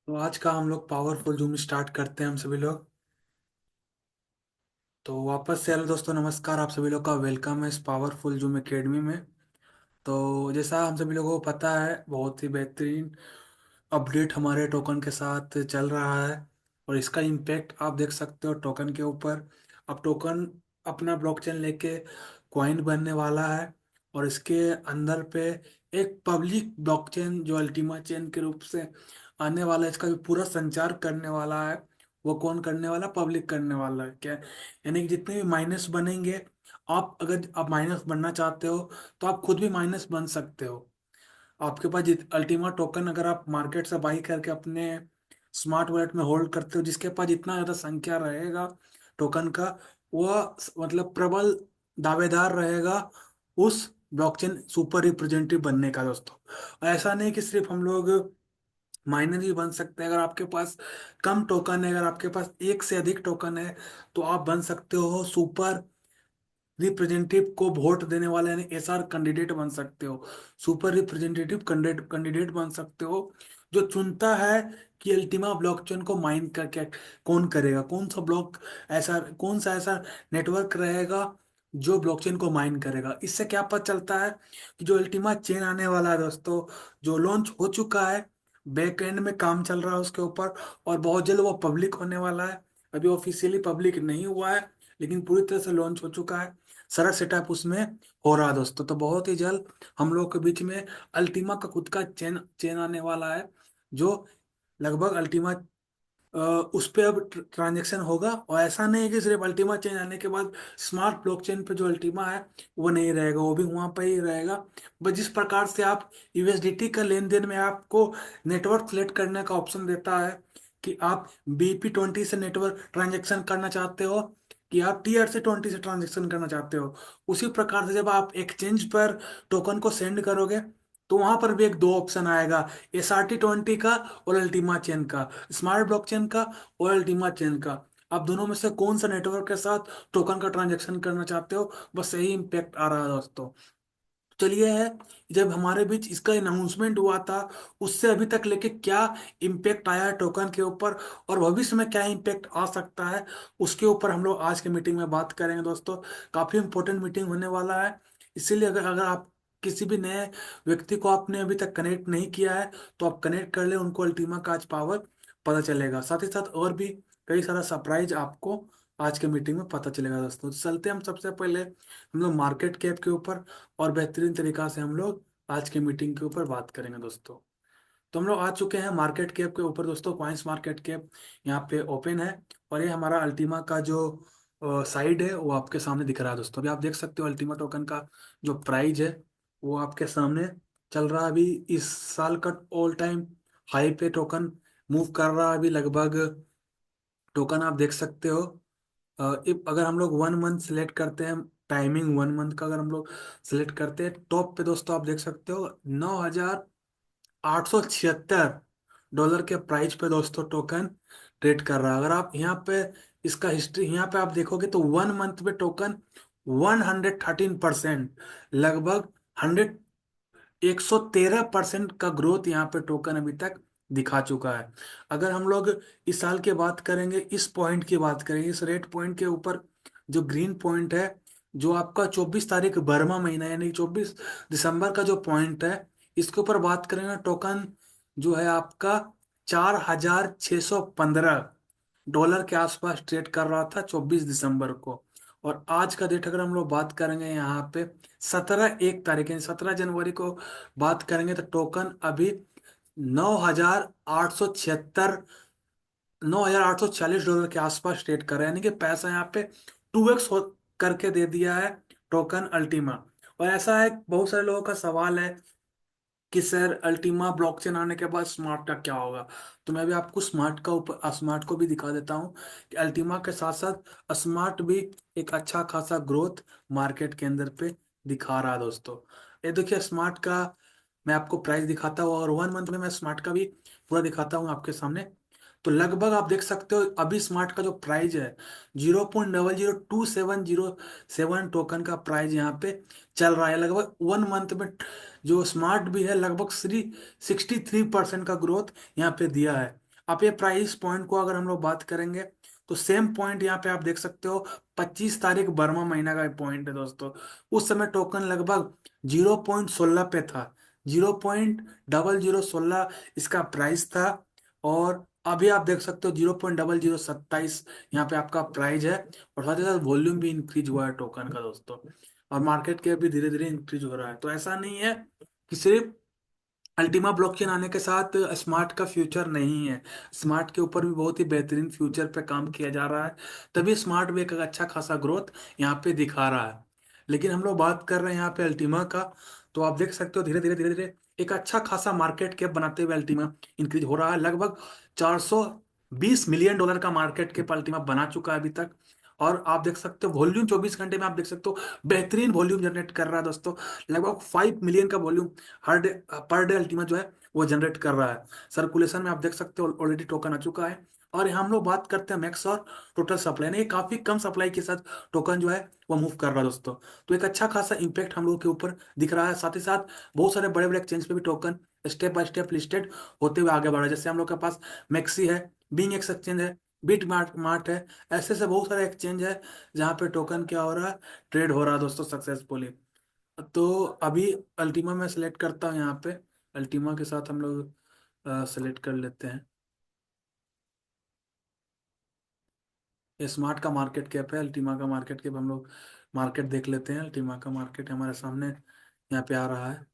तो आज का हम लोग पावरफुल जूम स्टार्ट करते हैं हम सभी लोग। तो वापस से हेलो दोस्तों, नमस्कार। आप सभी लोग का वेलकम है इस पावरफुल जूम एकेडमी में। तो जैसा हम सभी लोगों को पता है, बहुत ही बेहतरीन अपडेट हमारे टोकन के साथ चल रहा है। और इसका इम्पैक्ट आप देख सकते हो टोकन के ऊपर। अब टोकन अपना ब्लॉकचेन लेके कॉइन बनने वाला है। और इसके अंदर पे एक पब्लिक ब्लॉकचेन जो अल्टीमा चेन के रूप से आने वाला है, इसका जो पूरा संचार करने वाला है वो कौन करने वाला, पब्लिक करने वाला है क्या। यानी कि जितने भी माइनस बनेंगे, आप अगर आप माइनस बनना चाहते हो तो आप खुद भी माइनस बन सकते हो। आपके पास जित अल्टीमा टोकन अगर आप मार्केट से बाई करके अपने स्मार्ट वॉलेट में होल्ड करते हो, जिसके पास जितना ज्यादा संख्या रहेगा टोकन का, वह मतलब प्रबल दावेदार रहेगा उस ब्लॉकचेन सुपर रिप्रेजेंटेटिव बनने का दोस्तों। ऐसा नहीं कि सिर्फ हम लोग माइनर भी बन सकते हैं। अगर आपके पास कम टोकन है, अगर आपके पास एक से अधिक टोकन है, तो आप बन सकते हो सुपर रिप्रेजेंटेटिव को वोट देने वाले, यानी एसआर कैंडिडेट बन सकते हो। सुपर रिप्रेजेंटेटिव कैंडिडेट बन सकते हो, जो चुनता है कि अल्टीमा ब्लॉकचेन को माइन करके कौन करेगा, कौन सा ब्लॉक ऐसा, कौन सा ऐसा नेटवर्क रहेगा जो ब्लॉकचेन को माइन करेगा। इससे क्या पता चलता है कि जो अल्टीमा चेन आने वाला है दोस्तों, जो लॉन्च हो चुका है, बैक एंड में काम चल रहा है उसके ऊपर, और बहुत जल्द वो पब्लिक होने वाला है। अभी ऑफिशियली पब्लिक नहीं हुआ है, लेकिन पूरी तरह से लॉन्च हो चुका है। सारा सेटअप उसमें हो रहा है दोस्तों। तो बहुत ही जल्द हम लोग के बीच में अल्टीमा का खुद का चेन चेन आने वाला है, जो लगभग अल्टीमा उस पे अब ट्रांजेक्शन होगा। और ऐसा नहीं है कि सिर्फ अल्टीमा चेन आने के बाद स्मार्ट ब्लॉकचेन पे जो अल्टीमा है वो नहीं रहेगा, वो भी वहां पे ही रहेगा। बस जिस प्रकार से आप यूएसडीटी का लेन देन में आपको नेटवर्क सेलेक्ट करने का ऑप्शन देता है कि आप BP20 से नेटवर्क ट्रांजेक्शन करना चाहते हो कि आप TRC20 से ट्रांजेक्शन करना चाहते हो, उसी प्रकार से जब आप एक्सचेंज पर टोकन को सेंड करोगे तो वहां पर भी एक दो ऑप्शन आएगा, SRT20 का और अल्टीमा चेन का, स्मार्ट ब्लॉकचेन का और अल्टीमा चेन का। आप दोनों में से कौन सा नेटवर्क के साथ टोकन का ट्रांजेक्शन करना चाहते हो, बस यही इम्पेक्ट आ रहा है दोस्तों। चलिए है, जब हमारे बीच इसका अनाउंसमेंट हुआ था, उससे अभी तक लेके क्या इम्पेक्ट आया है टोकन के ऊपर, और भविष्य में क्या इम्पेक्ट आ सकता है, उसके ऊपर हम लोग आज के मीटिंग में बात करेंगे दोस्तों। काफी इंपॉर्टेंट मीटिंग होने वाला है। इसीलिए अगर अगर आप किसी भी नए व्यक्ति को आपने अभी तक कनेक्ट नहीं किया है, तो आप कनेक्ट कर ले, उनको अल्टीमा का आज पावर पता चलेगा। साथ ही साथ और भी कई सारा सरप्राइज आपको आज के मीटिंग में पता चलेगा दोस्तों। तो चलते हैं हम सबसे पहले हम लोग मार्केट कैप के ऊपर, और बेहतरीन तरीका से हम लोग आज की मीटिंग के ऊपर बात करेंगे दोस्तों। तो हम लोग आ चुके हैं मार्केट कैप के ऊपर दोस्तों। कॉइंस मार्केट कैप यहाँ पे ओपन है, और ये हमारा अल्टीमा का जो साइड है वो आपके सामने दिख रहा है दोस्तों। अभी आप देख सकते हो अल्टीमा टोकन का जो प्राइस है वो आपके सामने चल रहा है। अभी इस साल का ऑल टाइम हाई पे टोकन मूव कर रहा है। अभी लगभग टोकन आप देख सकते हो, अगर हम लोग 1 मंथ सेलेक्ट करते हैं, टाइमिंग 1 मंथ का अगर हम लोग सेलेक्ट करते हैं, टॉप पे दोस्तों आप देख सकते हो $9,876 के प्राइस पे दोस्तों टोकन ट्रेड कर रहा है। अगर आप यहाँ पे इसका हिस्ट्री यहाँ पे आप देखोगे तो 1 मंथ में टोकन 113%, लगभग 113% का ग्रोथ यहाँ पे टोकन अभी तक दिखा चुका है। अगर हम लोग इस साल की बात करेंगे, इस पॉइंट की बात करेंगे, इस रेट पॉइंट के ऊपर जो ग्रीन पॉइंट है, जो आपका 24 तारीख बर्मा महीना यानी 24 दिसंबर का जो पॉइंट है, इसके ऊपर बात करेंगे, टोकन जो है आपका 4,615 के आसपास ट्रेड कर रहा था 24 दिसंबर को। और आज का डेट अगर हम लोग बात करेंगे यहाँ पे 17 1 तारीख यानी 17 जनवरी को बात करेंगे, तो टोकन अभी 9,846 के आसपास ट्रेड कर रहे हैं। यानी कि पैसा यहाँ पे 2x करके दे दिया है टोकन अल्टीमा। और ऐसा है, बहुत सारे लोगों का सवाल है कि सर अल्टीमा ब्लॉकचेन आने के बाद स्मार्ट का क्या होगा। तो मैं भी आपको स्मार्ट का ऊपर स्मार्ट को भी दिखा देता हूँ कि अल्टीमा के साथ साथ स्मार्ट भी एक अच्छा खासा ग्रोथ मार्केट के अंदर पे दिखा रहा है दोस्तों। ये देखिए स्मार्ट का मैं आपको प्राइस दिखाता हूँ, और 1 मंथ में मैं स्मार्ट का भी पूरा दिखाता हूँ आपके सामने। तो लगभग आप देख सकते हो अभी स्मार्ट का जो प्राइस है 0.002707 टोकन का प्राइस यहाँ पे चल रहा है। लगभग 1 मंथ में जो स्मार्ट भी है लगभग 63% का ग्रोथ यहाँ पे दिया है। आप ये प्राइस पॉइंट को अगर हम लोग बात करेंगे तो सेम पॉइंट यहाँ पे आप देख सकते हो, 25 तारीख बर्मा महीना का पॉइंट है दोस्तों। उस समय टोकन लगभग 0.16 पे था, 0.0016 इसका प्राइस था। और अभी आप देख सकते हो 0.0027 यहाँ पे आपका प्राइस है। और साथ ही साथ वॉल्यूम भी इंक्रीज हुआ है टोकन का दोस्तों। और मार्केट कैप भी धीरे धीरे इंक्रीज हो रहा है। तो ऐसा नहीं है कि सिर्फ अल्टीमा ब्लॉकचेन आने के साथ स्मार्ट का फ्यूचर नहीं है, स्मार्ट के ऊपर भी बहुत ही बेहतरीन फ्यूचर पे काम किया जा रहा है। तभी स्मार्ट भी एक अच्छा खासा ग्रोथ यहाँ पे दिखा रहा है। लेकिन हम लोग बात कर रहे हैं यहाँ पे अल्टीमा का। तो आप देख सकते हो धीरे धीरे एक अच्छा खासा मार्केट कैप बनाते हुए अल्टीमा इंक्रीज हो रहा है। लगभग 420 मिलियन डॉलर का मार्केट कैप अल्टीमा बना चुका है अभी तक। और आप देख सकते हो वॉल्यूम 24 घंटे में आप देख सकते हो बेहतरीन वॉल्यूम जनरेट कर रहा है दोस्तों। लगभग 5 मिलियन का वॉल्यूम हर डे पर डे अल्टीमा जो है वो जनरेट कर रहा है। सर्कुलेशन में आप देख सकते हो ऑलरेडी टोकन आ चुका है। और यहाँ हम लोग बात करते हैं मैक्स और टोटल सप्लाई, यानी ये काफी कम सप्लाई के साथ टोकन जो है वो मूव कर रहा है दोस्तों। तो एक अच्छा खासा इंपैक्ट हम लोगों के ऊपर दिख रहा है। साथ ही साथ बहुत सारे बड़े बड़े एक्सचेंज पे भी token step by step listed होते हुए आगे बढ़ रहा है। जैसे हम लोग के पास मैक्सी है, बीइंग एक्स एक्सचेंज है, बिट मार्ट मार्ट है। ऐसे ऐसे बहुत सारे एक्सचेंज है जहाँ पे टोकन क्या हो रहा है, ट्रेड हो रहा है दोस्तों सक्सेसफुली। तो अभी अल्टीमा में सेलेक्ट करता हूँ यहाँ पे। अल्टीमा के साथ हम लोग सेलेक्ट कर लेते हैं। ये स्मार्ट का मार्केट कैप है, अल्टीमा का मार्केट कैप हम लोग मार्केट देख लेते हैं। अल्टीमा का मार्केट हमारे सामने यहाँ पे आ रहा है।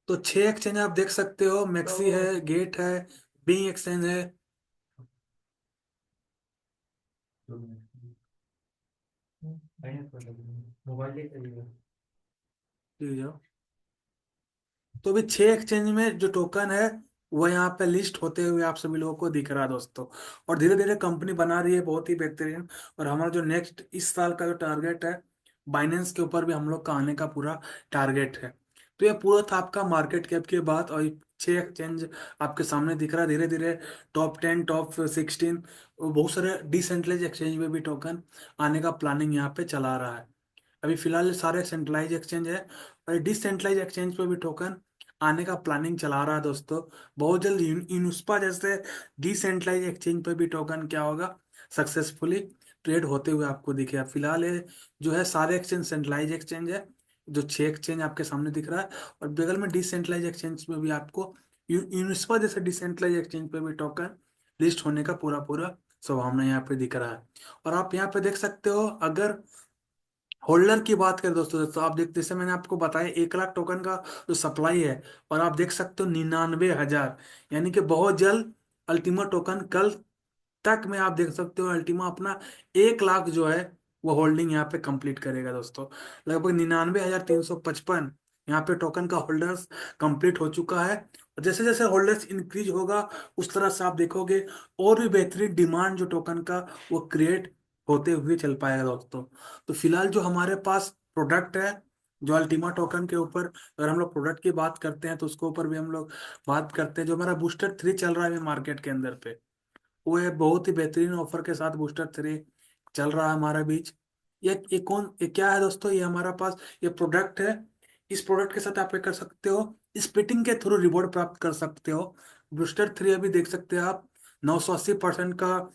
तो 6 एक्सचेंज आप देख सकते हो, मैक्सी है, गेट है, बीइंग एक्सचेंज है। ठीक है। तो अभी 6 एक्सचेंज में जो टोकन है वो यहाँ पे लिस्ट होते हुए आप सभी लोगों को दिख रहा है दोस्तों। और धीरे धीरे कंपनी बना रही है बहुत ही बेहतरीन। और हमारा जो नेक्स्ट इस साल का जो टारगेट है, बाइनेंस के ऊपर भी हम लोग का आने का पूरा टारगेट है। तो ये पूरा था आपका मार्केट कैप की बात। और 6 एक्सचेंज आपके सामने दिख रहा है धीरे धीरे। टॉप 10, टॉप 16, बहुत सारे डिसेंट्रलाइज एक्सचेंज में भी टोकन आने का प्लानिंग यहाँ पे चला रहा है। अभी फिलहाल सारे सेंट्रलाइज एक्सचेंज है, और डिसेंट्रलाइज एक्सचेंज पे भी टोकन आने का प्लानिंग चला रहा है दोस्तों। बहुत जल्द यूनुस्पा जैसे डिसेंट्रलाइज एक्सचेंज पे भी टोकन क्या होगा, सक्सेसफुली ट्रेड होते हुए आपको दिखेगा। फिलहाल ये जो है सारे एक्सचेंज सेंट्रलाइज एक्सचेंज है, जो 6 एक्सचेंज आपके सामने दिख रहा है। और बगल में डिसेंट्रलाइज एक्सचेंज में भी आपको यूनिस्पा जैसे डिसेंट्रलाइज एक्सचेंज पे भी टोकन लिस्ट होने का पूरा पूरा संभावना यहाँ पे दिख रहा है। और आप यहाँ पे देख सकते हो, अगर होल्डर की बात करें दोस्तों, तो आप देख जैसे मैंने आपको बताया 1 लाख टोकन का जो सप्लाई है। और आप देख सकते हो 99,000, यानी कि बहुत जल्द अल्टीमा टोकन कल तक में आप देख सकते हो अल्टीमा अपना 1 लाख जो है वो होल्डिंग यहाँ पे कंप्लीट करेगा दोस्तों। लगभग 99,355 यहाँ पे टोकन का होल्डर्स कंप्लीट हो चुका है। और जैसे जैसे होल्डर्स इंक्रीज होगा उस तरह से आप देखोगे और भी बेहतरीन डिमांड जो टोकन का वो क्रिएट होते हुए चल पाएगा दोस्तों। तो फिलहाल जो हमारे पास प्रोडक्ट है, जो अल्टीमा टोकन के ऊपर अगर हम लोग प्रोडक्ट की बात करते हैं तो उसके ऊपर भी हम लोग बात करते हैं। जो हमारा बूस्टर 3 चल रहा है मार्केट के अंदर पे, वो है बहुत ही बेहतरीन ऑफर के साथ बूस्टर 3 चल रहा है हमारे बीच। ये क्या है दोस्तों, ये हमारा पास ये प्रोडक्ट है। इस प्रोडक्ट के साथ आप क्या कर सकते हो, स्प्लिटिंग के थ्रू रिवॉर्ड प्राप्त कर सकते हो। बूस्टर 3 अभी देख सकते हैं आप 980% का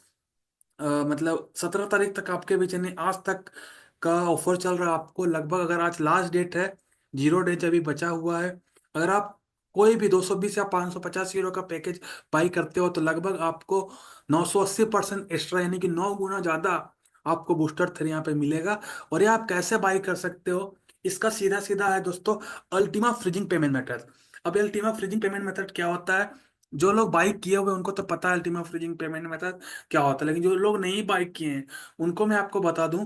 मतलब 17 तारीख तक आपके बीच, यानी आज तक का ऑफर चल रहा है आपको। लगभग अगर आज लास्ट डेट है, 0 डेज अभी बचा हुआ है। अगर आप कोई भी 220 या 550 यूरो का पैकेज बाई करते हो तो लगभग आपको 980% एक्स्ट्रा, यानी कि 9 गुना ज्यादा आपको बूस्टर 3 यहाँ पे मिलेगा। और ये आप कैसे बाई कर सकते हो, इसका सीधा सीधा है दोस्तों, अल्टीमा फ्रीजिंग पेमेंट मेथड। अब अल्टीमा फ्रीजिंग पेमेंट मेथड क्या होता है, जो लोग बाई किए हुए हैं उनको तो पता है अल्टीमा फ्रीजिंग पेमेंट मेथड क्या होता है। लेकिन जो लोग नहीं बाई किए हैं उनको मैं आपको बता दूं,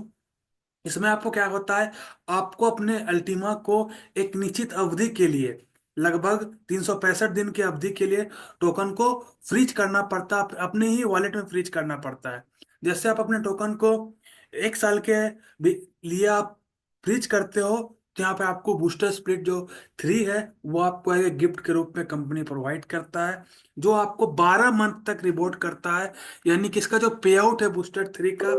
इसमें आपको क्या होता है, आपको अपने अल्टीमा को एक निश्चित अवधि के लिए, लगभग 365 दिन की अवधि के लिए टोकन को फ्रीज करना पड़ता है, अपने ही वॉलेट में फ्रीज करना पड़ता है। जैसे आप अपने टोकन को 1 साल के लिए आप फ्रीज करते हो, तो यहाँ पे आपको बूस्टर स्प्लिट जो 3 है वो आपको एक गिफ्ट के रूप में कंपनी प्रोवाइड करता है, जो आपको 12 मंथ तक रिवॉर्ड करता है। यानी कि इसका जो पे आउट है बूस्टर 3 का,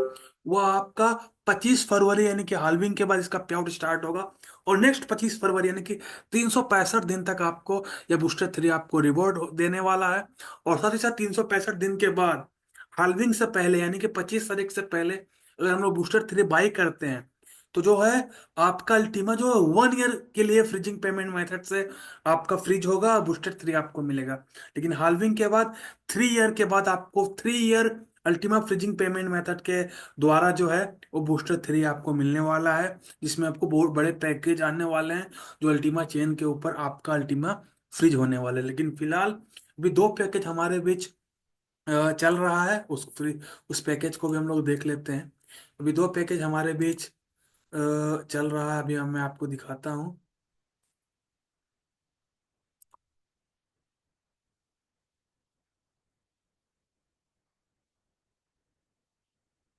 वो आपका 25 फरवरी, यानी कि हाल्विंग के बाद इसका पे आउट स्टार्ट होगा। और नेक्स्ट 25 फरवरी यानी कि 365 दिन तक आपको यह बूस्टर 3 आपको रिवॉर्ड देने वाला है। और साथ ही साथ 365 दिन के बाद हाल्विंग से पहले यानी कि 25 तारीख से पहले अगर हम लोग बूस्टर 3 बाई करते हैं, तो जो है आपका अल्टीमा जो है 1 ईयर के लिए फ्रीजिंग पेमेंट मेथड से आपका फ्रीज होगा, बूस्टर 3 आपको मिलेगा। लेकिन हाल्विंग के बाद 3 ईयर के बाद आपको 3 year Ultima freezing payment method के द्वारा जो है वो बूस्टर 3 आपको मिलने वाला है, जिसमें आपको बहुत बड़े पैकेज आने वाले हैं, जो अल्टीमा चेन के ऊपर आपका अल्टीमा फ्रीज होने वाले हैं। लेकिन फिलहाल अभी दो पैकेज हमारे बीच चल रहा है, उस पैकेज को भी हम लोग देख लेते हैं। अभी दो पैकेज हमारे बीच चल रहा है, अभी मैं आपको दिखाता हूँ।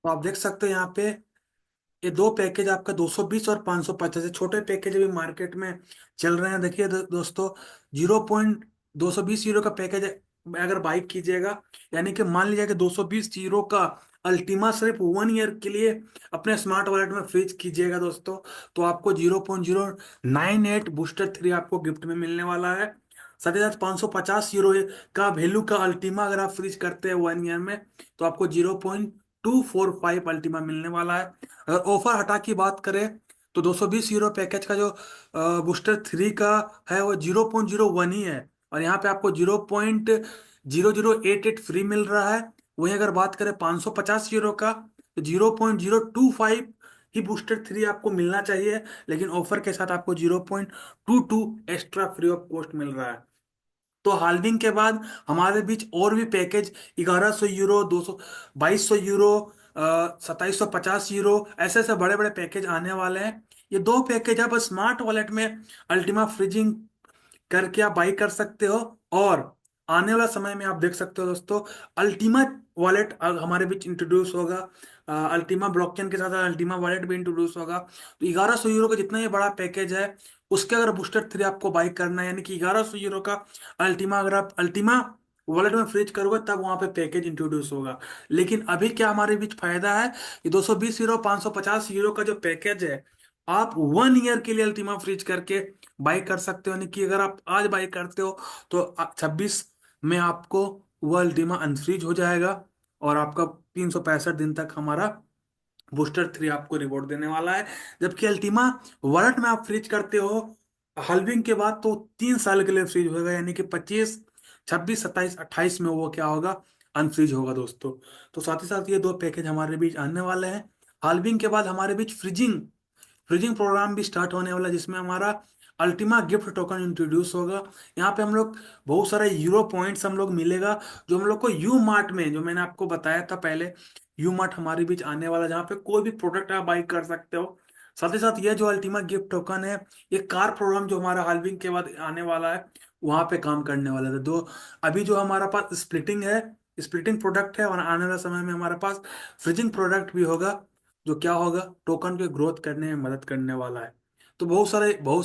तो आप देख सकते हैं यहाँ पे ये दो पैकेज आपका 220 और 550 है, छोटे पैकेज अभी मार्केट में चल रहे हैं। देखिए दोस्तों, 0.220 यूरो का पैकेज अगर बाई कीजिएगा, यानी कि मान लीजिए कि 220 यूरो का अल्टीमा सिर्फ 1 ईयर के लिए अपने स्मार्ट वॉलेट में फ्रीज कीजिएगा दोस्तों, तो आपको 0.098 बूस्टर 3 आपको गिफ्ट में मिलने वाला है। साथ ही साथ 550 यूरो का वैल्यू का अल्टीमा अगर आप फ्रीज करते हैं 1 ईयर में, तो आपको 0.245 अल्टीमा मिलने वाला है। अगर ऑफर हटा की बात करें, तो 220 यूरो पैकेज का जो बूस्टर 3 का है वो 0.01 ही है, और यहाँ पे आपको 0.0088 फ्री मिल रहा है। वहीं अगर बात करें 550 यूरो का, तो 0.025 ही बूस्टर 3 आपको मिलना चाहिए, लेकिन ऑफर के साथ आपको 0.22 एक्स्ट्रा फ्री ऑफ कॉस्ट मिल रहा है। तो हाल्विंग के बाद हमारे बीच और भी पैकेज 1100 यूरो, 2200 यूरो, 2750 यूरो, ऐसे ऐसे बड़े बड़े पैकेज आने वाले हैं। ये दो पैकेज आप स्मार्ट वॉलेट में अल्टीमा फ्रीजिंग करके आप बाई कर सकते हो। और आने वाला समय में आप देख सकते हो दोस्तों, अल्टीमा वॉलेट हमारे बीच इंट्रोड्यूस होगा। अल्टीमा ब्लॉकचेन के साथ अल्टीमा वॉलेट भी इंट्रोड्यूस होगा। तो 1100 यूरो का जितना ये बड़ा पैकेज है, उसके अगर बूस्टर 3 आपको बाई करना है, यानी कि 1100 यूरो का अल्टीमा अगर आप अल्टीमा वॉलेट में फ्रीज करोगे, तब वहां पे पैकेज इंट्रोड्यूस होगा। लेकिन अभी क्या हमारे बीच फायदा है, ये 220 यूरो 550 यूरो का जो पैकेज है, आप 1 ईयर के लिए अल्टीमा फ्रीज करके बाई कर सकते हो। यानी कि अगर आप आज बाई करते हो, तो 26 में आपको वो अल्टीमा अनफ्रीज हो जाएगा, और आपका 365 दिन तक हमारा बूस्टर 3 आपको रिवॉर्ड देने वाला है। जबकि अल्टीमा वर्ल्ड में आप फ्रीज करते हो हल्विंग के बाद, तो 3 साल के लिए फ्रीज होगा, यानी कि 25, 26, 27, 28 में वो क्या होगा, अनफ्रीज होगा दोस्तों। तो साथ ही साथ ये दो पैकेज हमारे बीच आने वाले हैं। हाल्विंग के बाद हमारे बीच फ्रीजिंग फ्रीजिंग प्रोग्राम भी स्टार्ट होने वाला है, जिसमें हमारा अल्टीमा गिफ्ट टोकन इंट्रोड्यूस होगा। यहाँ पे हम लोग बहुत सारे यूरो पॉइंट्स हम लोग मिलेगा, जो हम लोग को यू मार्ट में, जो मैंने आपको बताया था पहले, यू मार्ट हमारे बीच आने वाला है, जहाँ पे कोई भी प्रोडक्ट आप बाई कर सकते हो। साथ ही साथ ये जो अल्टीमा गिफ्ट टोकन है, ये कार प्रोग्राम जो हमारा हाल्विंग के बाद आने वाला है, वहां पे काम करने वाला था। दो अभी जो हमारा पास स्प्लिटिंग है, स्प्लिटिंग प्रोडक्ट है, और आने वाले समय में हमारे पास फ्रिजिंग प्रोडक्ट भी होगा, जो क्या होगा, टोकन के ग्रोथ करने में मदद करने वाला है। तो बहुत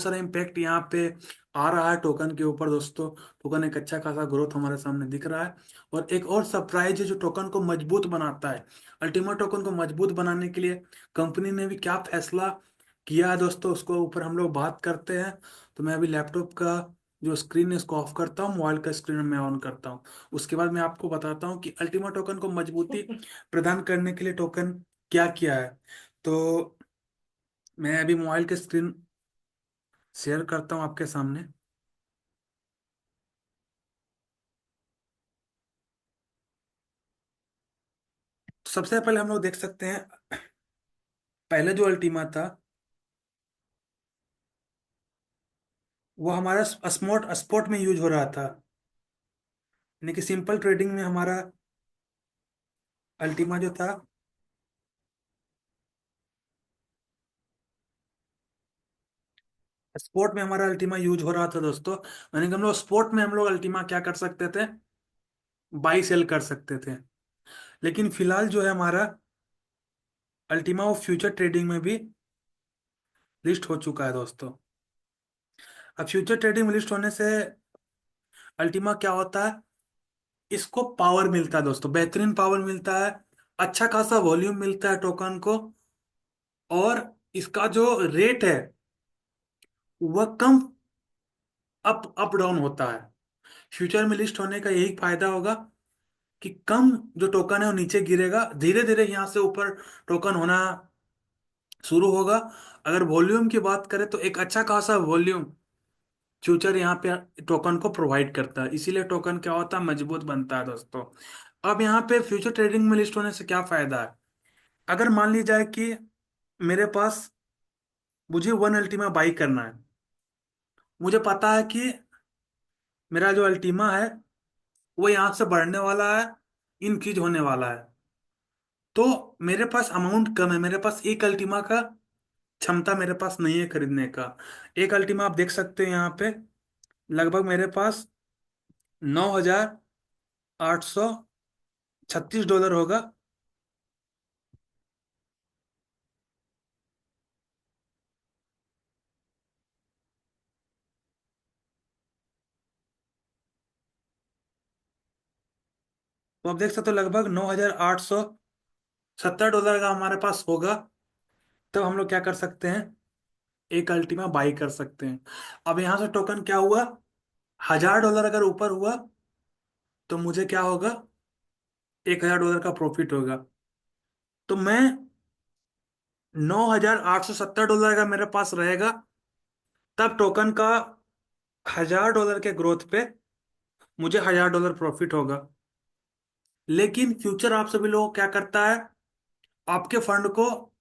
सारे इम्पैक्ट यहाँ पे आ रहा है टोकन के ऊपर दोस्तों। टोकन एक अच्छा खासा ग्रोथ हमारे सामने दिख रहा है। और एक और सरप्राइज है जो टोकन को मजबूत बनाता है। अल्टीमेट टोकन को मजबूत बनाने के लिए कंपनी ने भी क्या फैसला किया है दोस्तों, उसको ऊपर हम लोग बात करते हैं। तो मैं अभी लैपटॉप का जो स्क्रीन है इसको ऑफ करता हूँ, मोबाइल का स्क्रीन मैं ऑन करता हूँ। उसके बाद मैं आपको बताता हूँ कि अल्टीमेट टोकन को मजबूती प्रदान करने के लिए टोकन क्या किया है। तो मैं अभी मोबाइल की स्क्रीन शेयर करता हूँ आपके सामने। तो सबसे पहले हम लोग देख सकते हैं, पहले जो अल्टीमा था वो हमारा स्पॉट स्पॉट में यूज हो रहा था, यानी कि सिंपल ट्रेडिंग में हमारा अल्टीमा जो था, स्पोर्ट में हमारा अल्टीमा यूज हो रहा था दोस्तों। यानी कि हम लोग स्पोर्ट में हम लोग अल्टीमा क्या कर सकते थे, बाई सेल कर सकते थे। लेकिन फिलहाल जो है हमारा अल्टीमा वो फ्यूचर ट्रेडिंग में भी लिस्ट हो चुका है दोस्तों। अब फ्यूचर ट्रेडिंग में लिस्ट होने से अल्टीमा क्या होता है, इसको पावर मिलता है दोस्तों, बेहतरीन पावर मिलता है, अच्छा खासा वॉल्यूम मिलता है टोकन को, और इसका जो रेट है वह कम अप अप डाउन होता है। फ्यूचर में लिस्ट होने का यही फायदा होगा कि कम जो टोकन है वो नीचे गिरेगा, धीरे धीरे यहाँ से ऊपर टोकन होना शुरू होगा। अगर वॉल्यूम की बात करें तो एक अच्छा खासा वॉल्यूम फ्यूचर यहाँ पे टोकन को प्रोवाइड करता है, इसीलिए टोकन क्या होता है, मजबूत बनता है दोस्तों। अब यहाँ पे फ्यूचर ट्रेडिंग में लिस्ट होने से क्या फायदा है, अगर मान ली जाए कि मेरे पास, मुझे वन अल्टीमा बाई करना है, मुझे पता है कि मेरा जो अल्टीमा है वो यहाँ से बढ़ने वाला है, इंक्रीज होने वाला है, तो मेरे पास अमाउंट कम है, मेरे पास एक अल्टीमा का क्षमता मेरे पास नहीं है खरीदने का। एक अल्टीमा आप देख सकते हैं यहाँ पे, लगभग मेरे पास 9,836 डॉलर होगा। तो आप देख सकते हो लगभग 9,870 डॉलर का हमारे पास होगा, तब हम लोग क्या कर सकते हैं, एक अल्टीमा बाई कर सकते हैं। अब यहाँ से टोकन क्या हुआ, 1,000 डॉलर अगर ऊपर हुआ तो मुझे क्या होगा, 1,000 डॉलर का प्रॉफिट होगा। तो मैं 9,870 डॉलर का मेरे पास रहेगा, तब टोकन का 1,000 डॉलर के ग्रोथ पे मुझे 1,000 डॉलर प्रॉफिट होगा। लेकिन फ्यूचर आप सभी लोगों को क्या करता है, आपके फंड को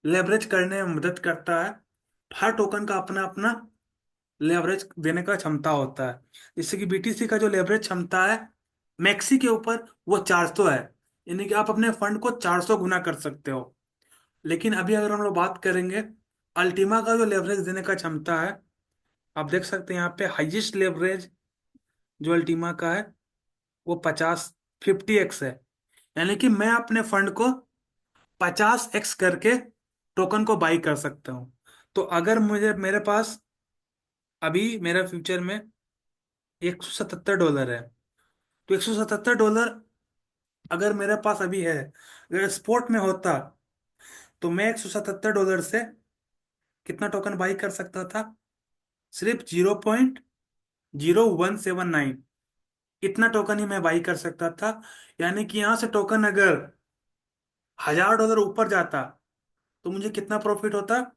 लेवरेज करने में मदद करता है। हर टोकन का अपना अपना लेवरेज देने का क्षमता होता है। जैसे कि बीटीसी का जो लेवरेज क्षमता है मैक्सी के ऊपर वो 400 है, यानी कि आप अपने फंड को 400 गुना कर सकते हो। लेकिन अभी अगर हम लोग बात करेंगे अल्टीमा का जो लेवरेज देने का क्षमता है, आप देख सकते हैं यहाँ पे हाईएस्ट लेवरेज जो अल्टीमा का है वो 50x है, यानी कि मैं अपने फंड को 50x करके टोकन को बाई कर सकता हूँ। तो अगर मुझे, मेरे पास अभी मेरा फ्यूचर में 177 डॉलर है, तो 177 डॉलर अगर मेरे पास अभी है, अगर स्पोर्ट में होता तो मैं 177 डॉलर से कितना टोकन बाई कर सकता था, सिर्फ 0.0179, इतना टोकन ही मैं बाई कर सकता था। यानी कि यहाँ से टोकन अगर 1,000 डॉलर ऊपर जाता तो मुझे कितना प्रॉफिट होता,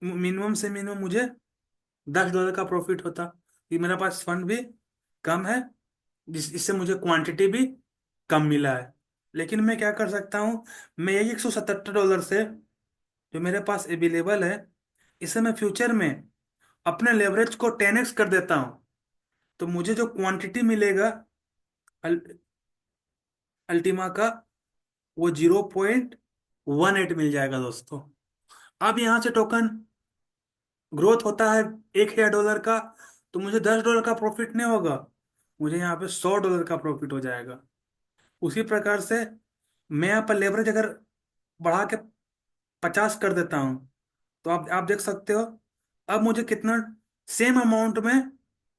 मिनिमम से मिनिमम मुझे 10 डॉलर का प्रॉफिट होता, कि मेरे पास फंड भी कम है, इससे मुझे क्वांटिटी भी कम मिला है। लेकिन मैं क्या कर सकता हूँ, मैं यही 177 डॉलर से जो मेरे पास अवेलेबल है, इसे मैं फ्यूचर में अपने लेवरेज को 10x कर देता हूँ, तो मुझे जो क्वांटिटी मिलेगा अल, अल्टीमा का वो 0.18 मिल जाएगा दोस्तों। अब यहाँ से टोकन ग्रोथ होता है 1,000 डॉलर का, तो मुझे 10 डॉलर का प्रॉफिट नहीं होगा, मुझे यहाँ पे 100 डॉलर का प्रॉफिट हो जाएगा। उसी प्रकार से मैं यहाँ पर लेवरेज अगर बढ़ा के 50 कर देता हूँ, तो आप देख सकते हो अब मुझे कितना, सेम अमाउंट में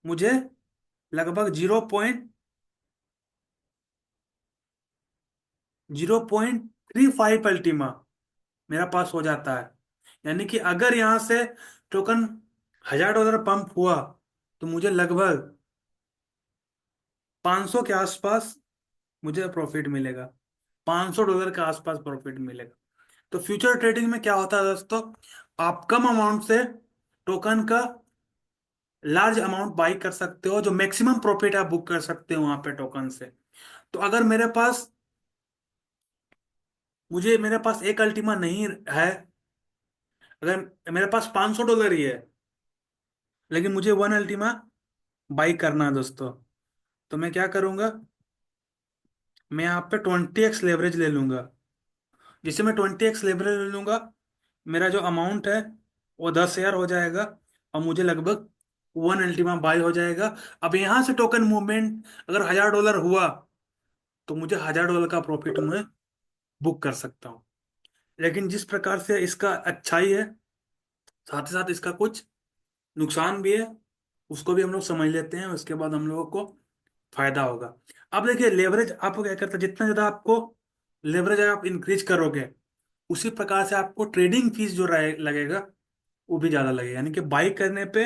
मुझे लगभग 0.35 अल्टीमा मेरा पास हो जाता है। यानी कि अगर यहाँ से टोकन 1,000 डॉलर पंप हुआ तो मुझे लगभग 500 के आसपास मुझे प्रॉफिट मिलेगा, 500 डॉलर के आसपास प्रॉफिट मिलेगा। तो फ्यूचर ट्रेडिंग में क्या होता है दोस्तों, आप कम अमाउंट से टोकन का लार्ज अमाउंट बाई कर सकते हो, जो मैक्सिमम प्रॉफिट आप बुक कर सकते हो वहां पे टोकन से। तो अगर मेरे पास, मुझे मेरे पास एक अल्टीमा नहीं है, अगर मेरे पास 500 डॉलर ही है, लेकिन मुझे वन अल्टीमा बाई करना है दोस्तों, तो मैं क्या करूंगा, मैं यहाँ पे 20x लेवरेज ले लूंगा। जिससे मैं 20x लेवरेज ले लूंगा, मेरा जो अमाउंट है वो 10,000 हो जाएगा, और मुझे लगभग वन अल्टीमा बाई हो जाएगा। अब यहाँ से टोकन मूवमेंट अगर 1,000 डॉलर हुआ तो मुझे 1,000 डॉलर का प्रॉफिट मैं बुक कर सकता हूँ। लेकिन जिस प्रकार से इसका अच्छाई है साथ ही साथ इसका कुछ नुकसान भी है, उसको भी हम लोग समझ लेते हैं, उसके बाद हम लोगों को फायदा होगा। अब देखिए लेवरेज आपको क्या करता है, जितना ज्यादा आपको लेवरेज आप इंक्रीज करोगे, उसी प्रकार से आपको ट्रेडिंग फीस जो लगेगा वो भी ज्यादा लगेगा। यानी कि बाई करने पे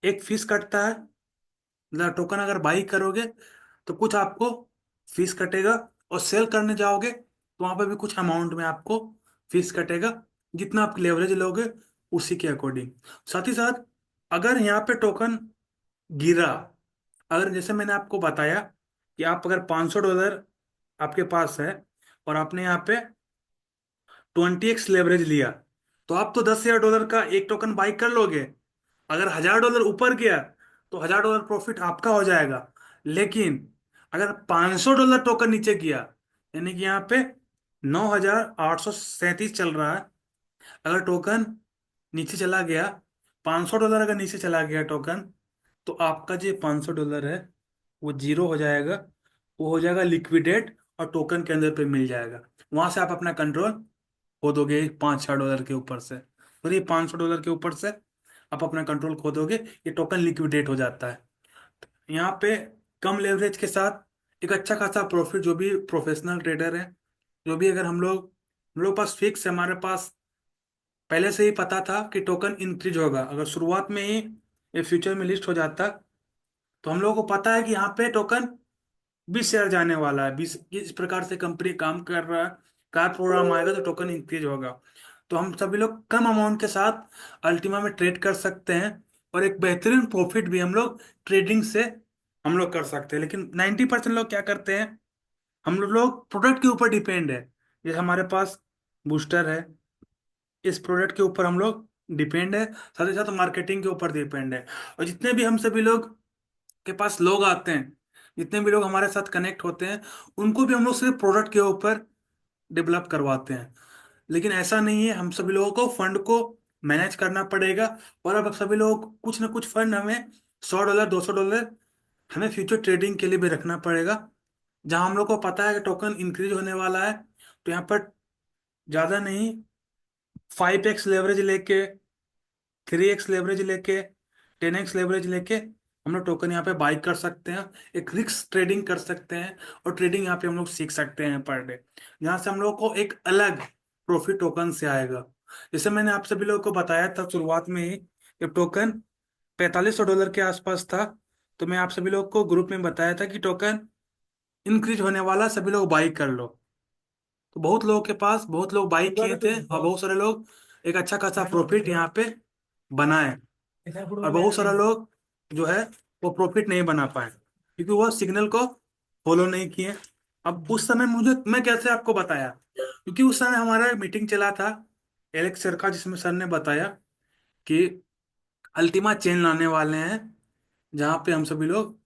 एक फीस कटता है, मतलब टोकन अगर बाई करोगे तो कुछ आपको फीस कटेगा, और सेल करने जाओगे तो वहां पे भी कुछ अमाउंट में आपको फीस कटेगा, जितना आप लेवरेज लोगे उसी के अकॉर्डिंग। साथ ही साथ अगर यहाँ पे टोकन गिरा, अगर जैसे मैंने आपको बताया कि आप अगर $500 आपके पास है और आपने यहाँ पे 20x लेवरेज लिया, तो आप तो $10,000 का एक टोकन बाई कर लोगे। अगर $1,000 ऊपर गया तो $1,000 प्रॉफिट आपका हो जाएगा। लेकिन अगर $500 टोकन नीचे गया, यानी कि यहाँ पे 9,837 चल रहा है, अगर टोकन नीचे चला गया, $500 अगर नीचे चला गया टोकन, तो आपका जो $500 है वो जीरो हो जाएगा, वो हो जाएगा लिक्विडेट, और टोकन के अंदर पे मिल जाएगा। वहां से आप अपना कंट्रोल खो दोगे $5-6 के ऊपर से, और ये $500 के ऊपर से आप अपना कंट्रोल खो दोगे, ये टोकन लिक्विडेट हो जाता है। यहाँ पे कम लेवरेज के साथ एक अच्छा खासा प्रॉफिट, जो भी प्रोफेशनल ट्रेडर है, जो भी, अगर हम लोग पास फिक्स है, हमारे पास पहले से ही पता था कि टोकन इंक्रीज होगा, अगर शुरुआत में ही ये फ्यूचर में लिस्ट हो जाता, तो हम लोगों को पता है कि यहाँ पे टोकन 20 शेयर जाने वाला है, 20 इस प्रकार से कंपनी काम कर रहा है, कार प्रोग्राम आएगा तो टोकन इंक्रीज होगा। तो हम सभी लोग कम अमाउंट के साथ अल्टीमा में ट्रेड कर सकते हैं, और एक बेहतरीन प्रॉफिट भी हम लोग ट्रेडिंग से हम लोग कर सकते हैं। लेकिन 90% लोग क्या करते हैं, हम लोग प्रोडक्ट के ऊपर डिपेंड है। जैसे हमारे पास बूस्टर है, इस प्रोडक्ट के ऊपर हम लोग डिपेंड है, साथ ही साथ मार्केटिंग के ऊपर डिपेंड है। और जितने भी हम सभी लोग के पास लोग आते हैं, जितने भी लोग हमारे साथ कनेक्ट होते हैं, उनको भी हम लोग सिर्फ प्रोडक्ट के ऊपर डेवलप करवाते हैं। लेकिन ऐसा नहीं है, हम सभी लोगों को फंड को मैनेज करना पड़ेगा। और अब सभी लोग कुछ ना कुछ फंड हमें $100 $200 हमें फ्यूचर ट्रेडिंग के लिए भी रखना पड़ेगा। जहां हम लोग को पता है कि टोकन इंक्रीज होने वाला है, तो यहाँ पर ज्यादा नहीं, 5x लेवरेज लेके, 3x लेवरेज लेके, 10x लेवरेज लेके हम लोग टोकन यहाँ पे बाई कर सकते हैं, एक रिस्क ट्रेडिंग कर सकते हैं, और ट्रेडिंग यहाँ पे हम लोग सीख सकते हैं पर डे, जहाँ से हम लोग को एक अलग प्रॉफिट टोकन से आएगा। जैसे मैंने आप सभी लोगों को बताया था शुरुआत में ही, जब टोकन $4,500 के आसपास था, तो मैं आप सभी लोग को ग्रुप में बताया था कि टोकन इंक्रीज होने वाला, सभी लोग बाई कर लो। तो बहुत लोगों के पास, बहुत लोग बाई किए थे, और बहुत सारे लोग एक अच्छा खासा प्रॉफिट यहाँ पे बनाए, और बहुत सारे लोग जो है वो प्रॉफिट नहीं बना पाए, क्योंकि वो सिग्नल को फॉलो नहीं किए। अब उस समय मुझे, मैं कैसे आपको बताया, क्योंकि उस समय हमारा मीटिंग चला था एलेक्स सर का, जिसमें सर ने बताया कि अल्टीमा चेन लाने वाले हैं, जहाँ पे हम सभी लोग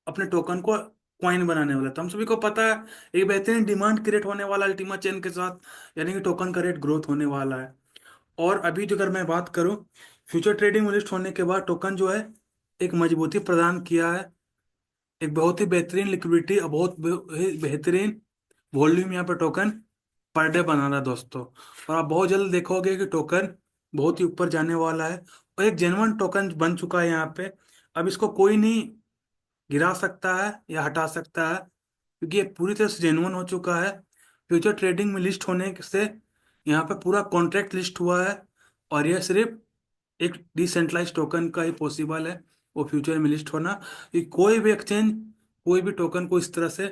अपने टोकन को क्वाइन बनाने वाले, तो हम सभी को पता है एक बेहतरीन डिमांड क्रिएट होने वाला अल्टीमा चेन के साथ, यानी कि टोकन का रेट ग्रोथ होने वाला है। और अभी जो, अगर मैं बात करूं, फ्यूचर ट्रेडिंग में लिस्ट होने के बाद टोकन जो है एक मजबूती प्रदान किया है, एक बहुत ही बेहतरीन लिक्विडिटी और बहुत बेहतरीन वॉल्यूम यहाँ पर टोकन पर डे बना रहा है दोस्तों। और आप बहुत जल्द देखोगे कि टोकन बहुत ही ऊपर जाने वाला है, और एक जेन्युइन टोकन बन चुका है यहाँ पे। अब इसको कोई नहीं गिरा सकता है या हटा सकता है, क्योंकि ये पूरी तरह से जेन्युइन हो चुका है। फ्यूचर ट्रेडिंग में लिस्ट होने से यहाँ पे पूरा कॉन्ट्रैक्ट लिस्ट हुआ है, और यह सिर्फ एक डिसेंट्रलाइज टोकन का ही पॉसिबल है वो फ्यूचर में लिस्ट होना, कि कोई भी एक्सचेंज कोई भी टोकन को इस तरह से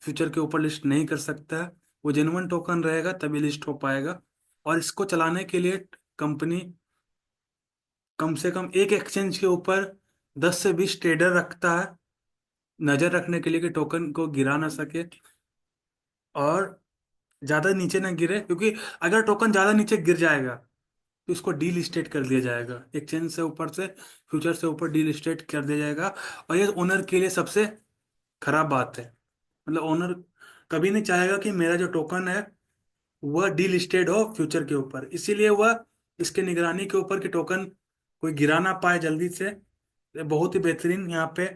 फ्यूचर के ऊपर लिस्ट नहीं कर सकता है। वो जेन्युइन टोकन रहेगा तभी लिस्ट हो पाएगा। और इसको चलाने के लिए कंपनी कम से कम एक एक्सचेंज के ऊपर 10 से 20 ट्रेडर रखता है, नजर रखने के लिए कि टोकन को गिरा ना सके और ज्यादा नीचे ना गिरे, क्योंकि अगर टोकन ज्यादा नीचे गिर जाएगा तो इसको डी लिस्टेड कर दिया जाएगा, एक्सचेंज से ऊपर से, फ्यूचर से ऊपर डी लिस्टेड कर दिया जाएगा। और ये ओनर के लिए सबसे खराब बात है। मतलब ओनर कभी नहीं चाहेगा कि मेरा जो टोकन है वह डी लिस्टेड हो फ्यूचर के ऊपर, इसीलिए वह इसके निगरानी के ऊपर कि टोकन कोई गिरा ना पाए जल्दी से, ये बहुत ही बेहतरीन यहाँ पे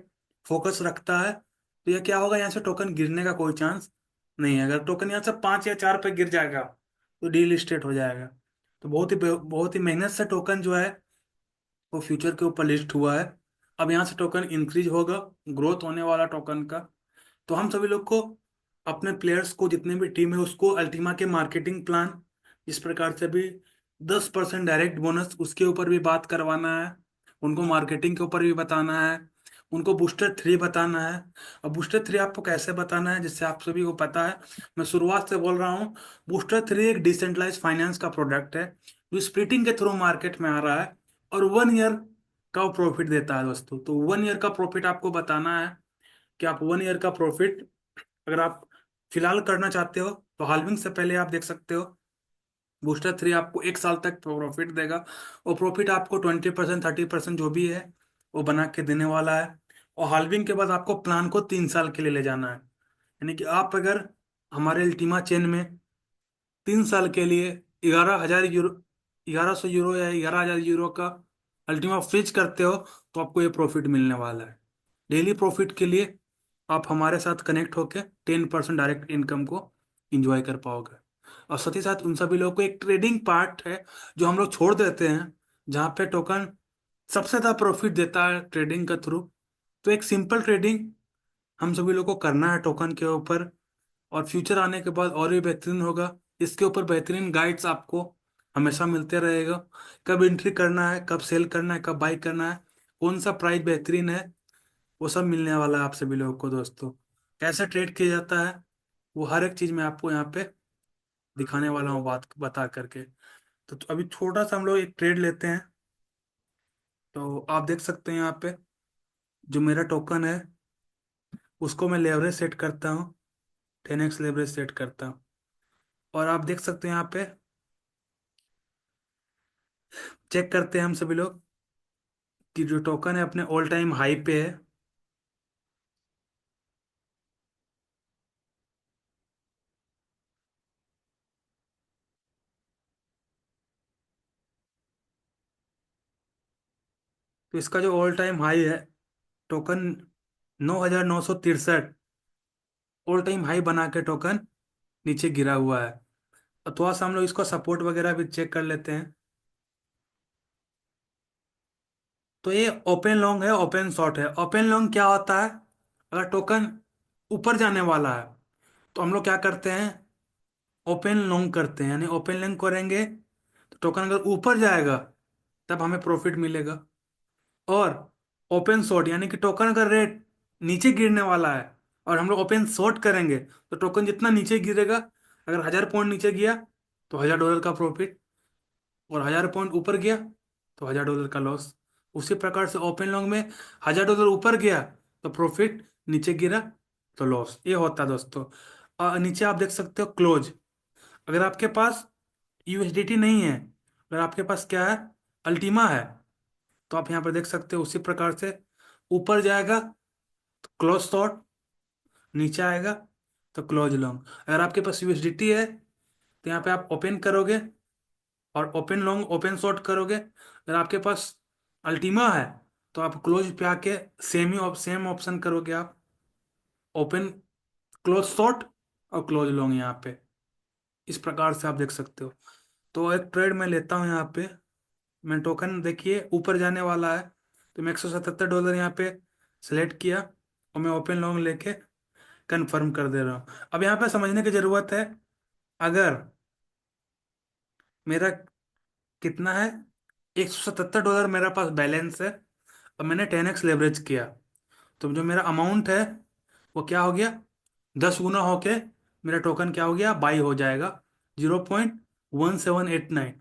फोकस रखता है। तो यह क्या होगा, यहाँ से टोकन गिरने का कोई चांस नहीं है। अगर टोकन यहाँ से 5 या 4 पे गिर जाएगा तो डी लिस्टेड हो जाएगा। तो बहुत ही मेहनत से टोकन जो है वो फ्यूचर के ऊपर लिस्ट हुआ है। अब यहाँ से टोकन इंक्रीज होगा, ग्रोथ होने वाला टोकन का। तो हम सभी लोग को अपने प्लेयर्स को, जितने भी टीम है उसको, अल्टीमा के मार्केटिंग प्लान, इस प्रकार से भी 10% डायरेक्ट बोनस, उसके ऊपर भी बात करवाना है। उनको मार्केटिंग के ऊपर भी बताना है। उनको बूस्टर 3 बताना है। अब बूस्टर 3 आपको कैसे बताना है, जिससे आप सभी को पता है, मैं शुरुआत से बोल रहा हूँ। बूस्टर 3 एक डिसेंट्रलाइज फाइनेंस का प्रोडक्ट है जो स्प्लिटिंग के थ्रू मार्केट में आ रहा है, और 1 ईयर का वो प्रॉफिट देता है दोस्तों। तो 1 ईयर का प्रॉफिट आपको बताना है कि आप 1 ईयर का प्रॉफिट, अगर आप फिलहाल करना चाहते हो तो हाल्विंग से पहले आप देख सकते हो बूस्टर 3 आपको 1 साल तक प्रॉफिट देगा। और प्रॉफिट आपको 20%, 30% जो भी है वो बना के देने वाला है। और हाल्विंग के बाद आपको प्लान को 3 साल के लिए ले जाना है। यानी कि आप अगर हमारे अल्टीमा चेन में 3 साल के लिए 11,000 यूरो, 1100 यूरो या 11,000 यूरो का अल्टीमा फ्रीज करते हो, तो आपको ये प्रॉफिट मिलने वाला है। डेली प्रॉफिट के लिए आप हमारे साथ कनेक्ट होकर 10% डायरेक्ट इनकम को इंजॉय कर पाओगे। और साथ ही साथ उन सभी लोगों को एक ट्रेडिंग पार्ट है जो हम लोग छोड़ देते हैं, जहाँ पे टोकन सबसे ज़्यादा प्रॉफिट देता है ट्रेडिंग के थ्रू। तो एक सिंपल ट्रेडिंग हम सभी लोग को करना है टोकन के ऊपर, और फ्यूचर आने के बाद और भी बेहतरीन होगा। इसके ऊपर बेहतरीन गाइड्स आपको हमेशा मिलते रहेगा। कब एंट्री करना है, कब सेल करना है, कब बाई करना है, कौन सा प्राइस बेहतरीन है, वो सब मिलने वाला है आप सभी लोगों को दोस्तों। कैसे ट्रेड किया जाता है वो हर एक चीज मैं आपको यहाँ पे दिखाने वाला हूँ, बात बता करके। तो अभी छोटा सा हम लोग एक ट्रेड लेते हैं। तो आप देख सकते हैं यहाँ पे जो मेरा टोकन है उसको मैं लेवरेज सेट करता हूँ, 10x लेवरेज सेट करता हूँ। और आप देख सकते हैं यहाँ पे, चेक करते हैं हम सभी लोग कि जो टोकन है अपने ऑल टाइम हाई पे है। तो इसका जो ऑल टाइम हाई है, टोकन 9,963 ऑल टाइम हाई बना के टोकन नीचे गिरा हुआ है। और थोड़ा सा हम लोग इसको सपोर्ट वगैरह भी चेक कर लेते हैं। तो ये ओपन लॉन्ग है, ओपन शॉर्ट है। ओपन लॉन्ग क्या होता है, अगर टोकन ऊपर जाने वाला है तो हम लोग क्या करते हैं, ओपन लॉन्ग करते हैं। यानी ओपन लॉन्ग करेंगे तो टोकन अगर ऊपर जाएगा तब हमें प्रॉफिट मिलेगा। और ओपन शॉर्ट यानी कि टोकन अगर रेट नीचे गिरने वाला है और हम लोग ओपन शॉर्ट करेंगे, तो टोकन जितना नीचे गिरेगा, अगर 1,000 पॉइंट नीचे गया तो $1,000 का प्रॉफिट, और 1,000 पॉइंट ऊपर गया तो $1,000 का लॉस। उसी प्रकार से ओपन लॉन्ग में $1,000 ऊपर गया तो प्रॉफिट, नीचे गिरा तो लॉस। ये होता है दोस्तों। और नीचे आप देख सकते हो क्लोज। अगर आपके पास यूएसडीटी नहीं है, अगर आपके पास क्या है, अल्टीमा है, तो आप यहाँ पर देख सकते हो उसी प्रकार से ऊपर जाएगा तो क्लोज शॉर्ट, नीचे आएगा तो क्लोज लॉन्ग। अगर आपके पास यूएसडीटी है तो यहाँ पे आप ओपन करोगे और ओपन लॉन्ग, ओपन शॉर्ट करोगे। अगर आपके पास अल्टीमा है तो आप क्लोज पे आके सेम ऑप्शन करोगे आप, ओपन, क्लोज शॉर्ट और क्लोज लॉन्ग यहाँ पे। इस प्रकार से आप देख सकते हो। तो एक ट्रेड मैं लेता हूँ यहाँ पे। मैं टोकन देखिए ऊपर जाने वाला है, तो मैं $177 यहाँ पे सेलेक्ट किया और मैं ओपन लॉन्ग लेके कंफर्म कर दे रहा हूँ। अब यहाँ पे समझने की जरूरत है, अगर मेरा कितना है, $177 मेरे पास बैलेंस है और मैंने 10x लेवरेज किया, तो जो मेरा अमाउंट है वो क्या हो गया, 10 गुना होके मेरा टोकन क्या हो गया, बाई हो जाएगा, 0.1789।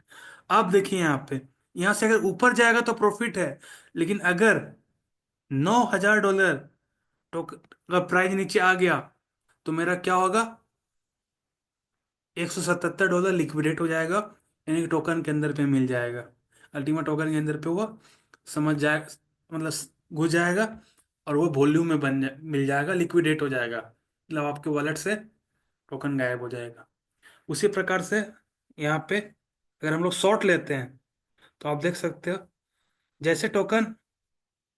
आप देखिए यहाँ पे, यहाँ से अगर ऊपर जाएगा तो प्रॉफिट है, लेकिन अगर $9,000 टोकन का प्राइस नीचे आ गया तो मेरा क्या होगा, $177 लिक्विडेट हो जाएगा। यानी कि टोकन के अंदर पे मिल जाएगा, अल्टीमेट टोकन के अंदर पे वो समझ जाए, मतलब घुस जाएगा, और वो वॉल्यूम में मिल जाएगा, लिक्विडेट हो जाएगा, मतलब आपके वॉलेट से टोकन गायब हो जाएगा। उसी प्रकार से यहाँ पे अगर हम लोग शॉर्ट लेते हैं तो आप देख सकते हो, जैसे टोकन,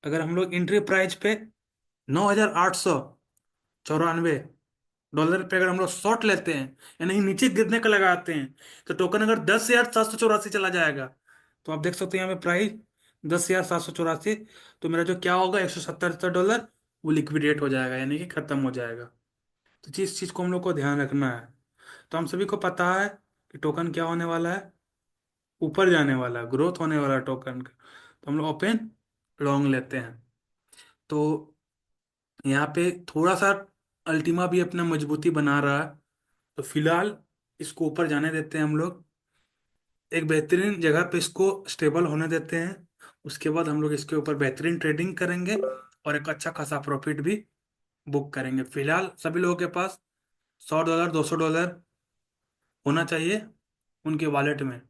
अगर हम लोग एंट्री प्राइस पे 9,894 डॉलर पे अगर हम लोग शॉर्ट लेते हैं यानी कि नीचे गिरने का लगाते हैं, तो टोकन अगर 10,784 चला जाएगा, तो आप देख सकते हैं यहाँ पे प्राइस 10,784। तो मेरा जो क्या होगा, $177 वो लिक्विडेट हो जाएगा, यानी कि खत्म हो जाएगा। तो जिस चीज को हम लोग को ध्यान रखना है, तो हम सभी को पता है कि टोकन क्या होने वाला है, ऊपर जाने वाला है, ग्रोथ होने वाला है टोकन का। तो हम लोग ओपन लॉन्ग लेते हैं। तो यहाँ पे थोड़ा सा अल्टीमा भी अपना मजबूती बना रहा है, तो फिलहाल इसको ऊपर जाने देते हैं हम लोग, एक बेहतरीन जगह पे इसको स्टेबल होने देते हैं। उसके बाद हम लोग इसके ऊपर बेहतरीन ट्रेडिंग करेंगे और एक अच्छा खासा प्रॉफिट भी बुक करेंगे। फिलहाल सभी लोगों के पास $100 $200 होना चाहिए उनके वॉलेट में,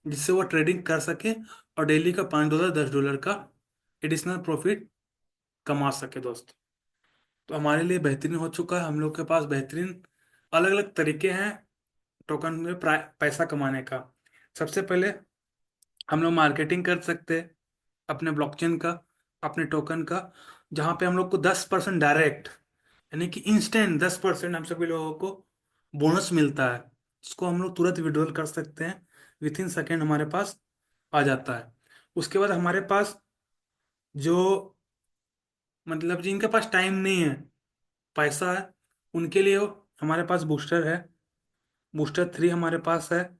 जिससे वो ट्रेडिंग कर सके और डेली का $5 $10 का एडिशनल प्रॉफिट कमा सके दोस्त। तो हमारे लिए बेहतरीन हो चुका है, हम लोग के पास बेहतरीन अलग अलग तरीके हैं टोकन में पैसा कमाने का। सबसे पहले हम लोग मार्केटिंग कर सकते हैं अपने ब्लॉकचेन का, अपने टोकन का, जहाँ पे हम लोग को 10% डायरेक्ट, यानी कि इंस्टेंट 10% हम सभी लोगों को बोनस मिलता है, जिसको हम लोग तुरंत विड्रॉल कर सकते हैं। विथ इन सेकेंड हमारे पास आ जाता है। उसके बाद हमारे पास जो, मतलब जिनके पास टाइम नहीं है, पैसा है, उनके लिए हमारे पास बूस्टर है। बूस्टर 3 हमारे पास है,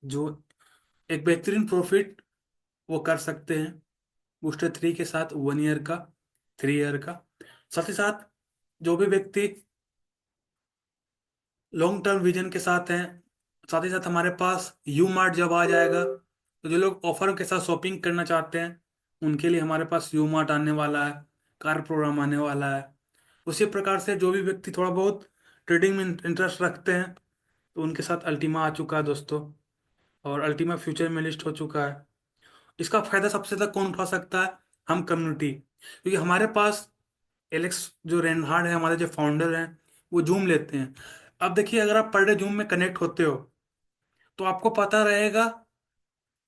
जो एक बेहतरीन प्रॉफिट वो कर सकते हैं बूस्टर 3 के साथ, 1 ईयर का, 3 ईयर का। साथ ही साथ जो भी व्यक्ति लॉन्ग टर्म विजन के साथ हैं, साथ ही साथ हमारे पास यू मार्ट जब आ जाएगा, तो जो लोग ऑफर के साथ शॉपिंग करना चाहते हैं, उनके लिए हमारे पास यू मार्ट आने वाला है, कार प्रोग्राम आने वाला है। उसी प्रकार से जो भी व्यक्ति थोड़ा बहुत ट्रेडिंग में इंटरेस्ट रखते हैं, तो उनके साथ अल्टीमा आ चुका है दोस्तों, और अल्टीमा फ्यूचर में लिस्ट हो चुका है। इसका फायदा सबसे ज्यादा कौन उठा सकता है? हम कम्युनिटी, क्योंकि हमारे पास एलेक्स जो रेनहार्ड है, हमारे जो फाउंडर हैं, वो जूम लेते हैं। अब देखिए, अगर आप पर डे जूम में कनेक्ट होते हो, तो आपको पता रहेगा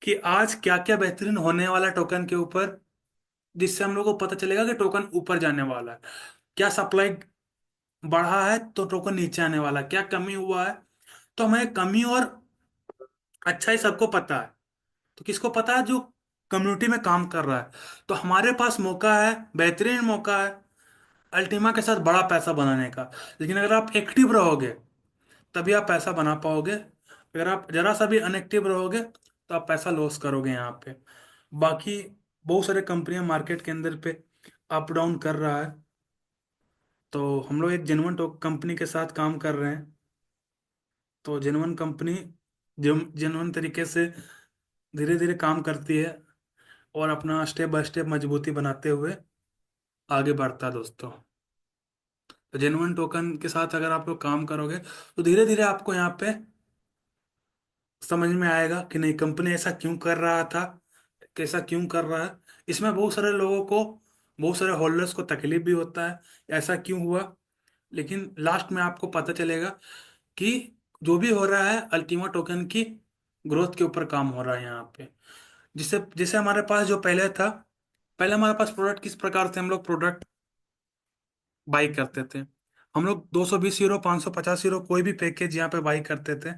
कि आज क्या क्या बेहतरीन होने वाला है टोकन के ऊपर, जिससे हम लोग को पता चलेगा कि टोकन ऊपर जाने वाला है। क्या सप्लाई बढ़ा है तो टोकन नीचे आने वाला है, क्या कमी हुआ है। तो हमें कमी और अच्छा ही सबको पता है। तो किसको पता है? जो कम्युनिटी में काम कर रहा है। तो हमारे पास मौका है, बेहतरीन मौका है अल्टीमा के साथ बड़ा पैसा बनाने का। लेकिन अगर आप एक्टिव रहोगे, तभी आप पैसा बना पाओगे। अगर आप जरा सा भी अनएक्टिव रहोगे, तो आप पैसा लॉस करोगे यहाँ पे। बाकी बहुत सारे कंपनियां मार्केट के अंदर पे अप डाउन कर रहा है, तो हम लोग एक जेन्युइन कंपनी के साथ काम कर रहे हैं। तो जेन्युइन कंपनी जेन्युइन तरीके से धीरे धीरे काम करती है और अपना स्टेप बाय स्टेप मजबूती बनाते हुए आगे बढ़ता है दोस्तों। तो जेन्युइन टोकन के साथ अगर आप लोग काम करोगे, तो धीरे धीरे आपको यहाँ पे समझ में आएगा कि नहीं, कंपनी ऐसा क्यों कर रहा था, कैसा क्यों कर रहा है। इसमें बहुत सारे लोगों को, बहुत सारे होल्डर्स को तकलीफ भी होता है, ऐसा क्यों हुआ। लेकिन लास्ट में आपको पता चलेगा कि जो भी हो रहा है अल्टीमा टोकन की ग्रोथ के ऊपर काम हो रहा है यहाँ पे। जिससे जैसे हमारे पास जो पहले था, पहले हमारे पास प्रोडक्ट किस प्रकार से हम लोग प्रोडक्ट बाई करते थे, हम लोग 220 यूरो, 550 यूरो कोई भी पैकेज यहाँ पे बाई करते थे।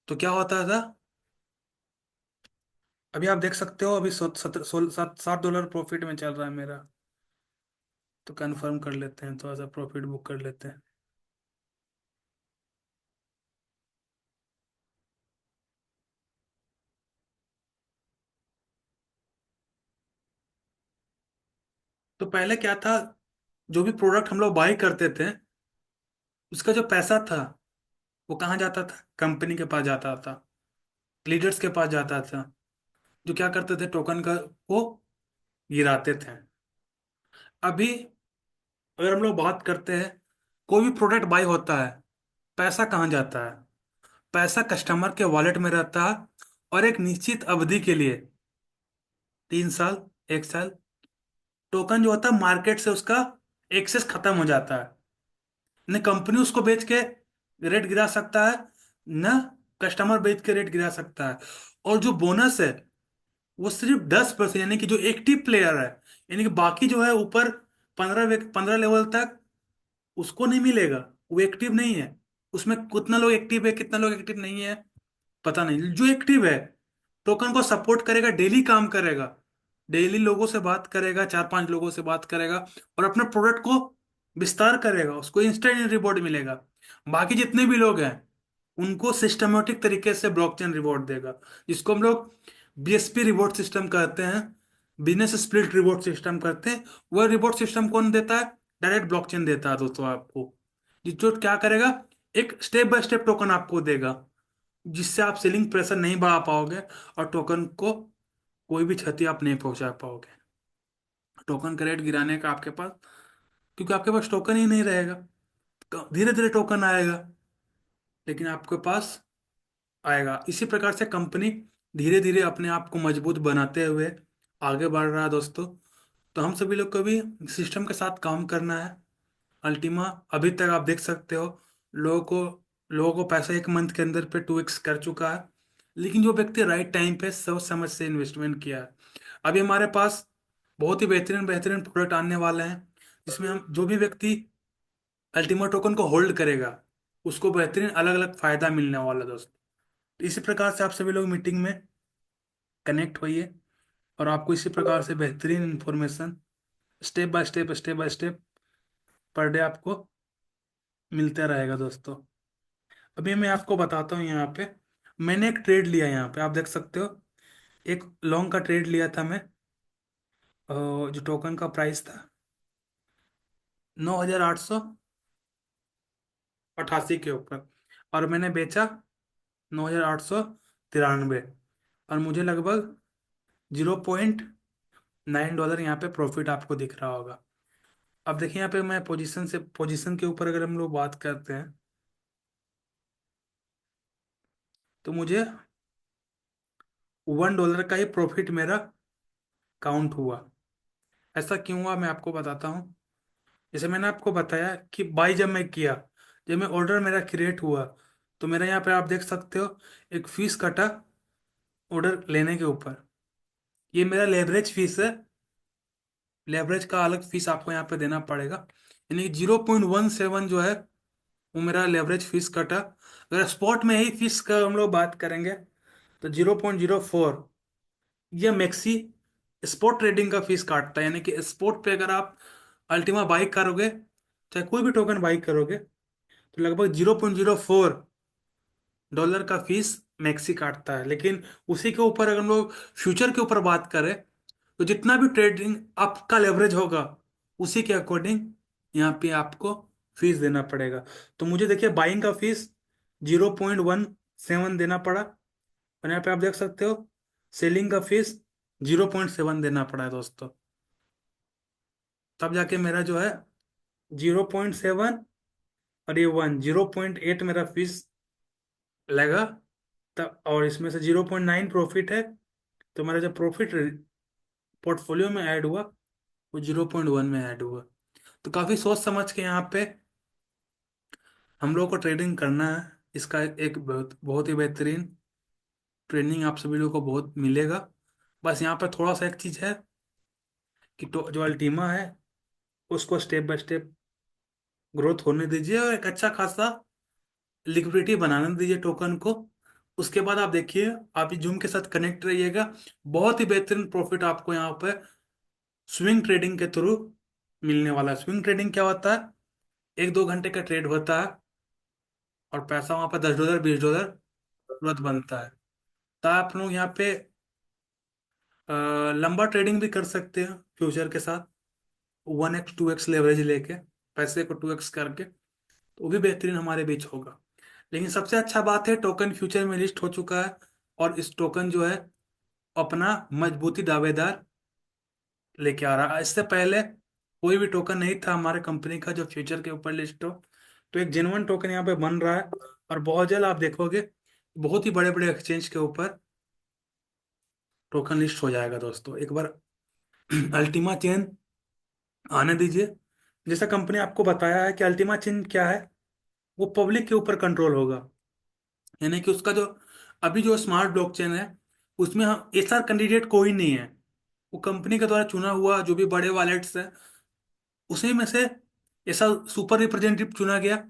तो क्या होता था, अभी आप देख सकते हो, अभी 60 $60 प्रॉफिट में चल रहा है मेरा। तो कंफर्म कर लेते हैं, थोड़ा सा प्रॉफिट बुक कर लेते हैं। तो पहले क्या था, जो भी प्रोडक्ट हम लोग बाई करते थे, उसका जो पैसा था वो कहाँ जाता था? कंपनी के पास जाता था, लीडर्स के पास जाता था, जो क्या करते थे, टोकन का वो गिराते थे। अभी अगर हम लोग बात करते हैं, कोई भी प्रोडक्ट बाई होता है, पैसा कहाँ जाता है? पैसा कस्टमर के वॉलेट में रहता है, और एक निश्चित अवधि के लिए, 3 साल, 1 साल, टोकन जो होता है मार्केट से उसका एक्सेस खत्म हो जाता है। न कंपनी उसको बेच के रेट गिरा सकता है, न कस्टमर बेच के रेट गिरा सकता है। और जो बोनस है, वो सिर्फ 10%, यानी कि जो एक्टिव प्लेयर है, यानी कि बाकी जो है ऊपर 15 15 लेवल तक उसको नहीं मिलेगा। वो एक्टिव नहीं है। उसमें कितना लोग एक्टिव है, कितना लोग एक्टिव नहीं है, पता नहीं। जो एक्टिव है, टोकन को सपोर्ट करेगा, डेली काम करेगा, डेली लोगों से बात करेगा, 4-5 लोगों से बात करेगा, और अपने प्रोडक्ट को विस्तार करेगा, उसको इंस्टेंट रिवॉर्ड मिलेगा। बाकी जितने भी लोग हैं उनको सिस्टमेटिक तरीके से ब्लॉकचेन रिवॉर्ड देगा, जिसको हम लोग बीएसपी रिवॉर्ड सिस्टम कहते हैं, बिजनेस स्प्लिट रिवॉर्ड सिस्टम करते हैं। वह रिवॉर्ड सिस्टम कौन देता है? डायरेक्ट ब्लॉकचेन देता है दोस्तों आपको। जो क्या करेगा, एक स्टेप बाय स्टेप टोकन आपको देगा, जिससे आप सेलिंग प्रेशर नहीं बढ़ा पाओगे, और टोकन को कोई भी क्षति आप नहीं पहुंचा पाओगे। टोकन का रेट गिराने का आपके पास, क्योंकि आपके पास टोकन ही नहीं रहेगा, तो धीरे धीरे टोकन आएगा, लेकिन आपके पास आएगा। इसी प्रकार से कंपनी धीरे धीरे अपने आप को मजबूत बनाते हुए आगे बढ़ रहा है दोस्तों। तो हम सभी लोग को भी सिस्टम के साथ काम करना है। अल्टीमा अभी तक आप देख सकते हो, लोगों को लोगों को पैसा एक मंथ के अंदर पे 2x कर चुका है। लेकिन जो व्यक्ति राइट टाइम पे सोच समझ से इन्वेस्टमेंट किया है, अभी हमारे पास बहुत ही बेहतरीन बेहतरीन प्रोडक्ट आने वाले हैं, जिसमें हम जो भी व्यक्ति अल्टीमा टोकन को होल्ड करेगा उसको बेहतरीन अलग अलग फायदा मिलने वाला है दोस्त। तो इसी प्रकार से आप सभी लोग मीटिंग में कनेक्ट होइए, और आपको इसी प्रकार से बेहतरीन information step by step per day आपको मिलता रहेगा दोस्तों। अभी मैं आपको बताता हूँ यहाँ पे, मैंने एक ट्रेड लिया, यहाँ पे आप देख सकते हो, एक लॉन्ग का ट्रेड लिया था मैं। जो टोकन का प्राइस था 9,888 के ऊपर, और मैंने बेचा 9,893, और मुझे लगभग $0.9 यहाँ पे प्रॉफिट आपको दिख रहा होगा। अब देखिए यहाँ पे मैं पोजीशन के ऊपर अगर हम लोग बात करते हैं, तो मुझे $1 का ही प्रॉफिट मेरा काउंट हुआ। ऐसा क्यों हुआ मैं आपको बताता हूँ। जैसे मैंने आपको बताया कि बाई जब मैं किया, जब मैं ऑर्डर मेरा क्रिएट हुआ, तो मेरा यहाँ पे आप देख सकते हो एक फीस कटा ऑर्डर लेने के ऊपर। ये मेरा लेवरेज फीस है। लेवरेज का अलग फीस आपको यहाँ पे देना पड़ेगा, यानी कि 0.17 जो है वो मेरा लेवरेज फीस कटा। अगर स्पॉट में ही फीस का हम लोग बात करेंगे, तो 0.04 ये मैक्सी स्पॉट ट्रेडिंग का फीस काटता है। यानी कि स्पॉट पे अगर आप अल्टीमा बाई करोगे, चाहे कोई भी टोकन बाई करोगे, तो लगभग $0.04 का फीस मैक्सी काटता है। लेकिन उसी के ऊपर अगर हम लोग फ्यूचर के ऊपर बात करें, तो जितना भी ट्रेडिंग आपका लेवरेज होगा उसी के अकॉर्डिंग यहाँ पे आपको फीस देना पड़ेगा। तो मुझे देखिए बाइंग का फीस 0.17 देना पड़ा, और यहाँ पे आप देख सकते हो सेलिंग का फीस 0.7 देना पड़ा है दोस्तों। तब जाके मेरा जो है 0.7 और ये 0.8 मेरा फीस लगा। तब और इसमें से 0.9 प्रॉफिट है, तो मेरा जो प्रॉफिट पोर्टफोलियो में ऐड हुआ वो 0.1 में ऐड हुआ। तो काफ़ी सोच समझ के यहाँ पे हम लोग को ट्रेडिंग करना है। इसका एक बहुत बहुत ही बेहतरीन ट्रेनिंग आप सभी लोगों को बहुत मिलेगा। बस यहाँ पे थोड़ा सा एक चीज़ है कि जो अल्टीमा है उसको स्टेप बाय स्टेप ग्रोथ होने दीजिए, और एक अच्छा खासा लिक्विडिटी बनाने दीजिए टोकन को। उसके बाद आप देखिए, आप जूम के साथ कनेक्ट रहिएगा, बहुत ही बेहतरीन प्रॉफिट आपको यहाँ पे स्विंग ट्रेडिंग के थ्रू मिलने वाला है। स्विंग ट्रेडिंग क्या होता है? 1-2 घंटे का ट्रेड होता है, और पैसा वहां पर $10 $20 तुरंत बनता है। तो आप लोग यहाँ पे लंबा ट्रेडिंग भी कर सकते हैं फ्यूचर के साथ, 1x 2x लेवरेज लेके पैसे को 2x करके, तो वो भी बेहतरीन हमारे बीच होगा। लेकिन सबसे अच्छा बात है, टोकन फ्यूचर में लिस्ट हो चुका है, और इस टोकन जो है अपना मजबूती दावेदार लेके आ रहा है। इससे पहले कोई भी टोकन नहीं था हमारे कंपनी का जो फ्यूचर के ऊपर लिस्ट हो। तो एक जेन्युइन टोकन यहाँ पे बन रहा है, और बहुत जल्द आप देखोगे बहुत ही बड़े बड़े एक्सचेंज के ऊपर टोकन लिस्ट हो जाएगा दोस्तों। एक बार अल्टीमा चेन आने दीजिए। जैसा कंपनी आपको बताया है कि अल्टीमा चेन क्या है, वो पब्लिक के ऊपर कंट्रोल होगा। यानी कि उसका जो अभी जो स्मार्ट ब्लॉकचेन है, उसमें हम एसआर कैंडिडेट कोई नहीं है। वो कंपनी के द्वारा चुना हुआ जो भी बड़े वॉलेट्स है, उसी में से ऐसा सुपर रिप्रेजेंटेटिव चुना गया।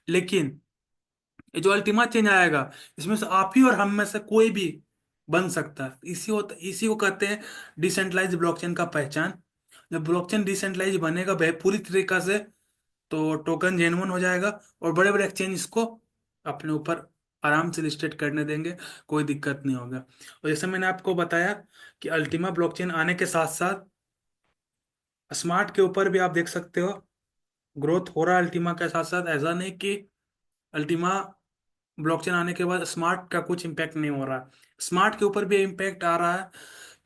लेकिन ये जो अल्टीमा चेंज आएगा, इसमें से आप ही और हम में से कोई भी बन सकता है। इसी को कहते हैं डिसेंट्रलाइज ब्लॉकचेन का पहचान। जब ब्लॉकचेन डिसेंट्रलाइज बनेगा पूरी तरीका से, तो टोकन जेन्युइन हो जाएगा और बड़े बड़े एक्सचेंज इसको अपने ऊपर आराम से लिस्टेड करने देंगे, कोई दिक्कत नहीं होगा। और जैसे मैंने आपको बताया कि अल्टीमा ब्लॉकचेन आने के साथ साथ स्मार्ट के ऊपर भी आप देख सकते हो ग्रोथ हो रहा है अल्टीमा के साथ साथ। ऐसा नहीं कि अल्टीमा ब्लॉकचेन आने के बाद स्मार्ट का कुछ इम्पैक्ट नहीं हो रहा। स्मार्ट के ऊपर भी इम्पैक्ट आ रहा है,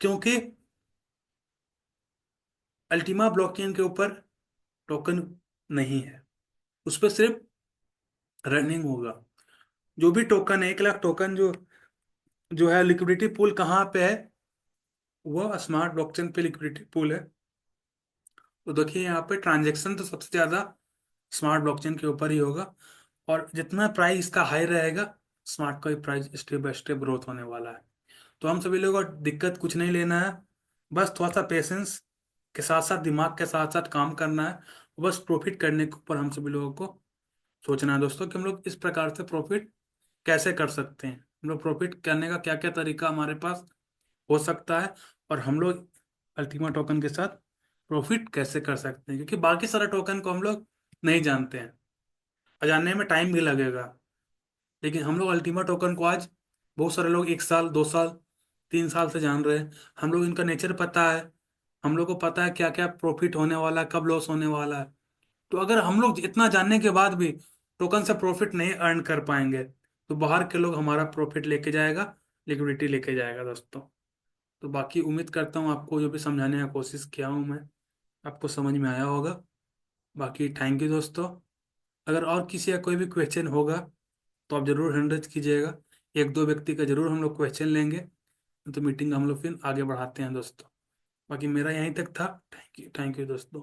क्योंकि अल्टीमा ब्लॉकचेन के ऊपर टोकन नहीं है, उस पर सिर्फ रनिंग होगा। जो भी टोकन है, 1 लाख टोकन जो है, लिक्विडिटी पूल कहाँ पे है? वो स्मार्ट ब्लॉकचेन पे लिक्विडिटी पूल है। तो देखिए यहाँ पे ट्रांजेक्शन तो सबसे ज्यादा स्मार्ट ब्लॉकचेन के ऊपर ही होगा, और जितना प्राइस इसका हाई रहेगा, स्मार्ट का भी price step by step growth होने वाला है। तो हम सभी लोगों को दिक्कत कुछ नहीं लेना है, बस थोड़ा सा पेशेंस के साथ साथ, दिमाग के साथ साथ काम करना है। बस प्रॉफिट करने के ऊपर हम सभी लोगों को सोचना है दोस्तों, कि हम लोग इस प्रकार से प्रॉफिट कैसे कर सकते हैं, हम लोग प्रॉफिट करने का क्या क्या तरीका हमारे पास हो सकता है, और हम लोग अल्टीमा टोकन के साथ प्रॉफिट कैसे कर सकते हैं। क्योंकि बाकी सारे टोकन को हम लोग नहीं जानते हैं और जानने में टाइम भी लगेगा, लेकिन हम लोग अल्टीमा टोकन को आज बहुत सारे लोग 1 साल 2 साल 3 साल से जान रहे हैं। हम लोग इनका नेचर पता है, हम लोग को पता है क्या क्या प्रॉफिट होने वाला है, कब लॉस होने वाला है। तो अगर हम लोग इतना जानने के बाद भी टोकन से प्रॉफिट नहीं अर्न कर पाएंगे, तो बाहर के लोग हमारा प्रॉफिट लेके जाएगा, लिक्विडिटी लेके जाएगा दोस्तों। तो बाकी उम्मीद करता हूँ आपको जो भी समझाने का कोशिश किया हूँ मैं, आपको समझ में आया होगा। बाकी थैंक यू दोस्तों। अगर और किसी का कोई भी क्वेश्चन होगा तो आप जरूर हैंड रेज कीजिएगा, 1 2 व्यक्ति का जरूर हम लोग क्वेश्चन लेंगे, तो मीटिंग हम लोग फिर आगे बढ़ाते हैं दोस्तों। बाकी मेरा यहीं तक था। थैंक यू दोस्तों।